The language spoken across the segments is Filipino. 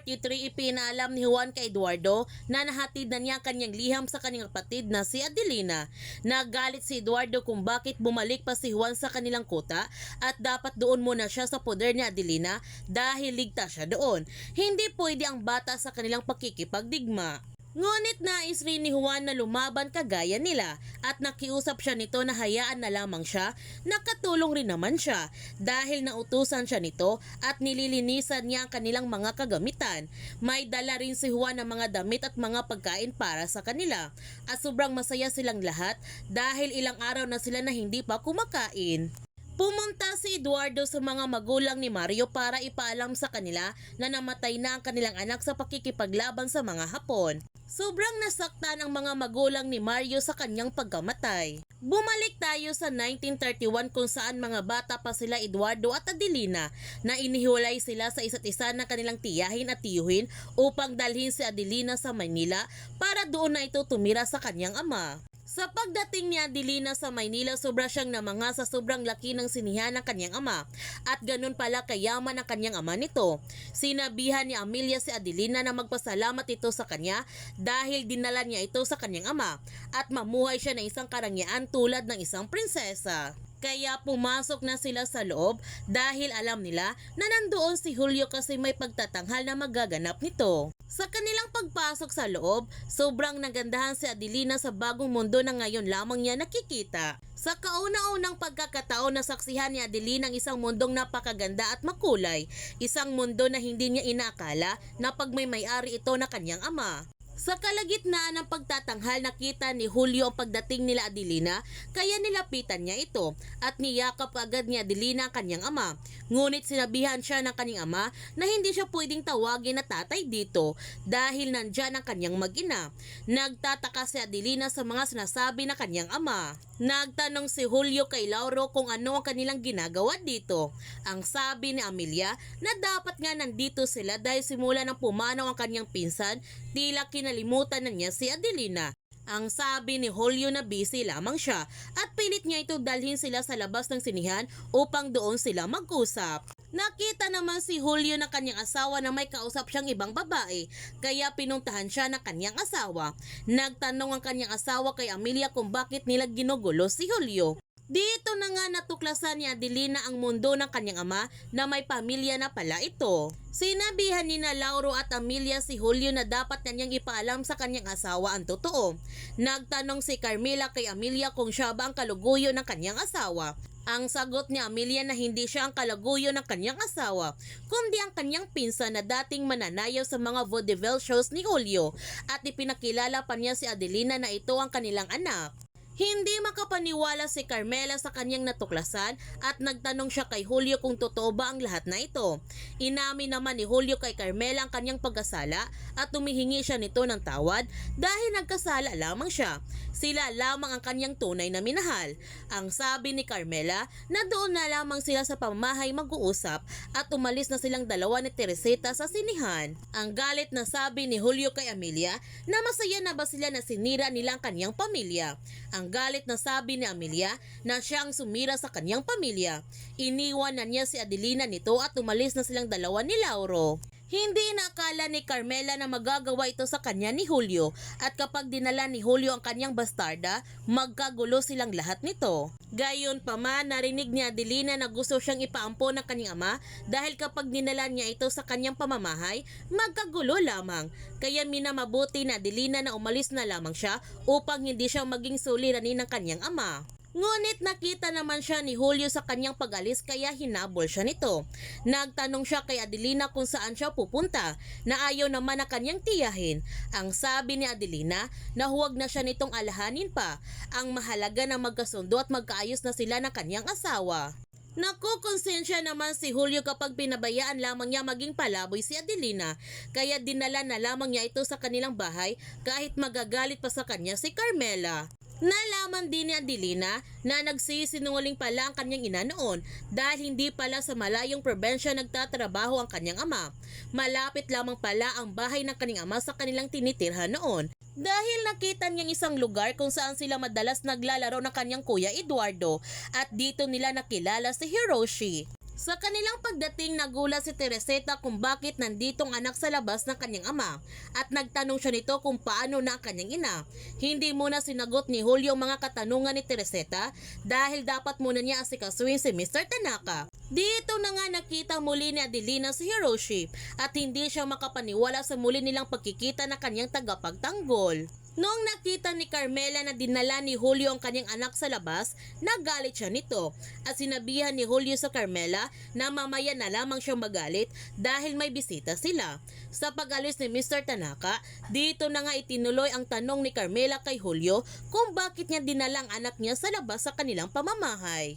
43, ipinaalam ni Juan kay Eduardo na nahatid na niya kanyang liham sa kanyang kapatid na si Adelina. Nagalit si Eduardo kung bakit bumalik pa si Juan sa kanilang kuta at dapat doon muna siya sa poder ni Adelina dahil ligtas siya doon. Hindi pwede ang bata sa kanilang pakikipagdigma. Ngunit nais rin ni Juan na lumaban kagaya nila at nakiusap siya nito na hayaan na lamang siya. Nakatulong rin naman siya dahil nautusan siya nito at nililinisan niya ang kanilang mga kagamitan. May dala rin si Juan ng mga damit at mga pagkain para sa kanila at sobrang masaya silang lahat dahil ilang araw na sila na hindi pa kumakain. Pumunta si Eduardo sa mga magulang ni Mario para ipaalam sa kanila na namatay na ang kanilang anak sa pakikipaglaban sa mga Hapon. Sobrang nasaktan ang mga magulang ni Mario sa kanyang pagkamatay. Bumalik tayo sa 1931 kung saan mga bata pa sila Eduardo at Adelina na inihiwalay sila sa isa't isa ng kanilang tiyahin at tiyuhin upang dalhin si Adelina sa Maynila para doon na ito tumira sa kanyang ama. Sa pagdating ni Adelina sa Maynila, sobra siyang namanga sa sobrang laki ng sinihan ng kanyang ama at ganun pala kayaman ang kanyang ama nito. Sinabihan ni Amelia si Adelina na magpasalamat ito sa kanya dahil dinala niya ito sa kanyang ama at mamuhay siya ng isang karangyaan tulad ng isang prinsesa. Kaya pumasok na sila sa loob dahil alam nila na nandoon si Julio kasi may pagtatanghal na magaganap nito. Sa kanilang pagpasok sa loob, sobrang nagandahan si Adelina sa bagong mundo na ngayon lamang niya nakikita. Sa kauna-unang pagkakataon nasaksihan ni Adelina ang isang mundong napakaganda at makulay. Isang mundo na hindi niya inaakala na pag may-ari ito na kanyang ama. Sa kalagitnaan ng pagtatanghal nakita ni Julio ang pagdating nila Adelina kaya nilapitan niya ito at niyakap agad ni Adelina ang kanyang ama. Ngunit sinabihan siya ng kanyang ama na hindi siya pwedeng tawagin na tatay dito dahil nandyan ang kanyang mag-ina. Nagtataka si Adelina sa mga sinasabi ng kanyang ama. Nagtanong si Julio kay Lauro kung ano ang kanilang ginagawa dito. Ang sabi ni Amelia na dapat nga nandito sila dahil simula nang pumanaw ang kanyang pinsan, tila kinalimutan na niya si Adelina. Ang sabi ni Julio na busy lamang siya at pilit niya ito dalhin sila sa labas ng sinihan upang doon sila mag-usap. Nakita naman si Julio ng kanyang asawa na may kausap siyang ibang babae kaya pinuntahan siya ng kanyang asawa. Nagtanong ang kanyang asawa kay Amelia kung bakit nila ginugulo si Julio. Dito na nga natuklasan ni Adelina ang mundo ng kanyang ama na may pamilya na pala ito. Sinabihan ni na Lauro at Amelia si Julio na dapat na niyang ipaalam sa kanyang asawa ang totoo. Nagtanong si Carmela kay Amelia kung siya ba ang kaluguyo ng kanyang asawa. Ang sagot ni Amelia na hindi siya ang kalaguyo ng kanyang asawa, kundi ang kanyang pinsan na dating mananayaw sa mga vaudeville shows ni Julio at ipinakilala pa niya si Adelina na ito ang kanilang anak. Hindi makapaniwala si Carmela sa kanyang natuklasan at nagtanong siya kay Julio kung totoo ba ang lahat na ito. Inamin naman ni Julio kay Carmela ang kanyang pagkasala at tumihingi siya nito ng tawad dahil nagkasala lamang siya. Sila lamang ang kanyang tunay na minahal. Ang sabi ni Carmela na doon na lamang sila sa pamamahay mag-uusap at umalis na silang dalawa ni Teresita sa sinihan. Ang galit na sabi ni Julio kay Amelia na masaya na ba sila na sinira nila ang kanyang pamilya. Ang galit na sabi ni Amelia na siya ang sumira sa kanyang pamilya. Iniwan na niya si Adelina nito at umalis na silang dalawa ni Lauro. Hindi inakala ni Carmela na magagawa ito sa kanya ni Julio at kapag dinala ni Julio ang kanyang bastarda, magkagulo silang lahat nito. Gayon pa man, narinig ni Adelina na gusto siyang ipaampon ng kanyang ama dahil kapag dinala niya ito sa kanyang pamamahay, magkagulo lamang. Kaya minamabuti na Adelina na umalis na lamang siya upang hindi siya maging suliranin ng kanyang ama. Ngunit nakita naman siya ni Julio sa kanyang pag-alis kaya hinabol siya nito. Nagtanong siya kay Adelina kung saan siya pupunta na ayaw naman na kanyang tiyahin. Ang sabi ni Adelina na huwag na siya nitong alahanin pa. Ang mahalaga na magkasundo at magkaayos na sila ng kanyang asawa. Nakukonsensya naman si Julio kapag pinabayaan lamang niya maging palaboy si Adelina kaya dinala na lamang niya ito sa kanilang bahay kahit magagalit pa sa kanya si Carmela. Nalaman din ni Adelina na nagsisinungaling pala ang kanyang ina noon dahil hindi pala sa malayong probensya nagtatrabaho ang kanyang ama. Malapit lamang pala ang bahay ng kanyang ama sa kanilang tinitirhan noon. Dahil nakita niyang isang lugar kung saan sila madalas naglalaro ng kanyang kuya Eduardo at dito nila nakilala si Hiroshi. Sa kanilang pagdating, nagulat si Teresita kung bakit nanditong anak sa labas ng kanyang ama at nagtanong siya nito kung paano na ang kanyang ina. Hindi muna sinagot ni Julio ang mga katanungan ni Teresita dahil dapat muna niya asikasuhin si Mr. Tanaka. Dito na nga nakita muli ni Adelina si Hiroshi at hindi siya makapaniwala sa muli nilang pagkikita na kanyang tagapagtanggol. Noong nakita ni Carmela na dinala ni Julio ang kanyang anak sa labas, nagalit siya nito at sinabihan ni Julio sa Carmela na mamaya na lamang siyang magalit dahil may bisita sila. Sa pag-alis ni Mr. Tanaka, dito na nga itinuloy ang tanong ni Carmela kay Julio kung bakit niya dinala ang anak niya sa labas sa kanilang pamamahay.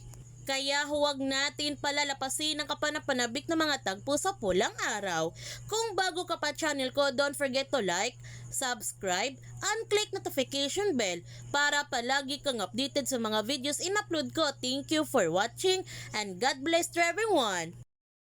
Kaya huwag natin palalapasin ang kapanapanabik na mga tagpo sa pulang araw. Kung bago ka pa channel ko, don't forget to like, subscribe, and click notification bell para palagi kang updated sa mga videos in-upload ko. Thank you for watching and God bless to everyone!